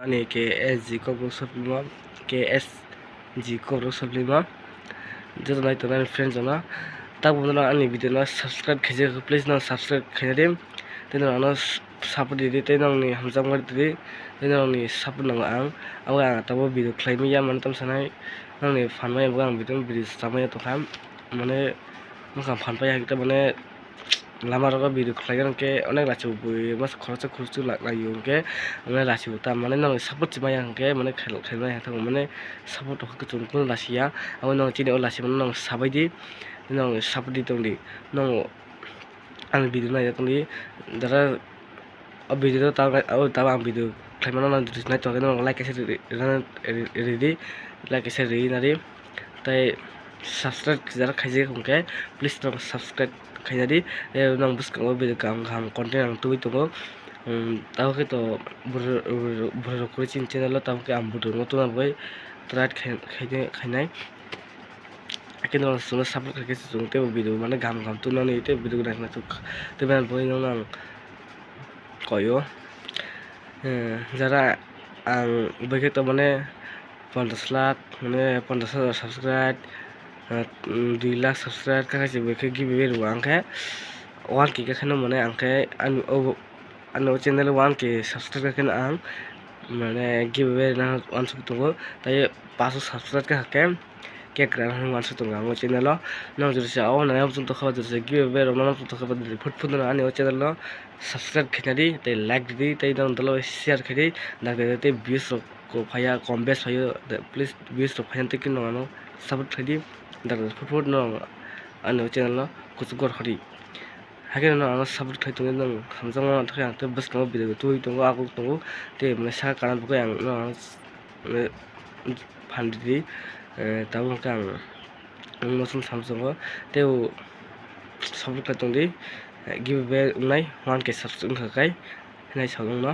Ani KSG Cockroach Supplement KSG Cockroach Supplement joto nai tonani friends jona tabo no ani video no subscribe khaise please no subscribe khaina dim teno no support di teno ni hamjang mar di teno ni support no ang awa tabo video khlaimi ya man tam sanai nang ni phanmai ang video samai to kham mane mukha phanpai hakta mane lama rogo video khlaigan ke onek lachu bui mas khorcha khurchu layu ke mane lachu ta mane nang support chimai ang ke mane khailai ha thang mane support ko chung kun lasia aw nang chini lasi mane nang sabai di nang support di tong di nang ang video nai tong di dara a video ta ang video khlaimana nang nai to ke nang like se ready like se ready nari tai subscribe jara khaije khongke please nang subscribe khaina di nang buskango video kam content ang tui tongo taw ke to bur coaching channel taw ke am budu no tuna boy trat khainai akin nang sunu support ke sung te video mane gam tuna ni te video na tu te ban boy nang koyo jara ang boy ke to mane 50 lakh mane 50,000 subscribe 2 lakh subscribe kaise beke giveaway ruangke 1k ke khano mane angke ano channel 1k subscribe ke ang mane giveaway na 1 suk tongo tai 500 subscribe ke hake ke kran 1 suk tongo ang channel lo nang jurse aw na am to khawa jurse giveaway ro nam to khawa phut na ani channel lo subscribe khinadi tai like di tai dang dalo share khidi dak te views ko phaya com base phayo please views ro phayan te kin no support khidi dak phut no ano channel lo kuchgor khari hage no ang support khai tung nang samjang ma thya te bus ka video tu tung aku tung te mane sa karan bu yang no phandi taw kang no sum samjang te support khai tung di giveaway nai 1k subscribe khai nai salong no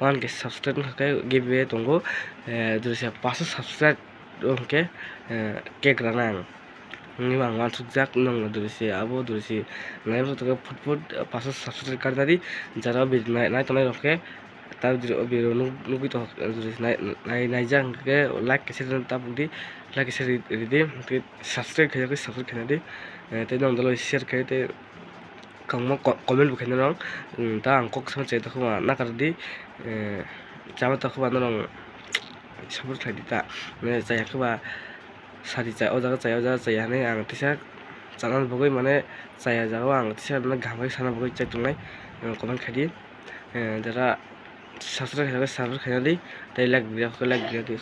1k subscribe khai giveaway tongo durse 500 subscribe okay cake ranang ni bang wan sujak nang durse abo durse nai to phut 500 subscribe kar dari jara bi nai to nai roke ta video nugi to durse nai jang ke like se ta budi like se di subscribe ke subscribe ke di te nang dalo share ke te kangma comment bu khenang ta ang kok sam che ta khwa na kar di chama ta khwa nang support khai di ta ne jaya khwa sari cha o jaga chaya ne ang tisa chanan bogoi mane chaya jaga ang tisa na gamai sana bogoi chai tungnai comment khai di dara subscribe khai di tai like video ko like di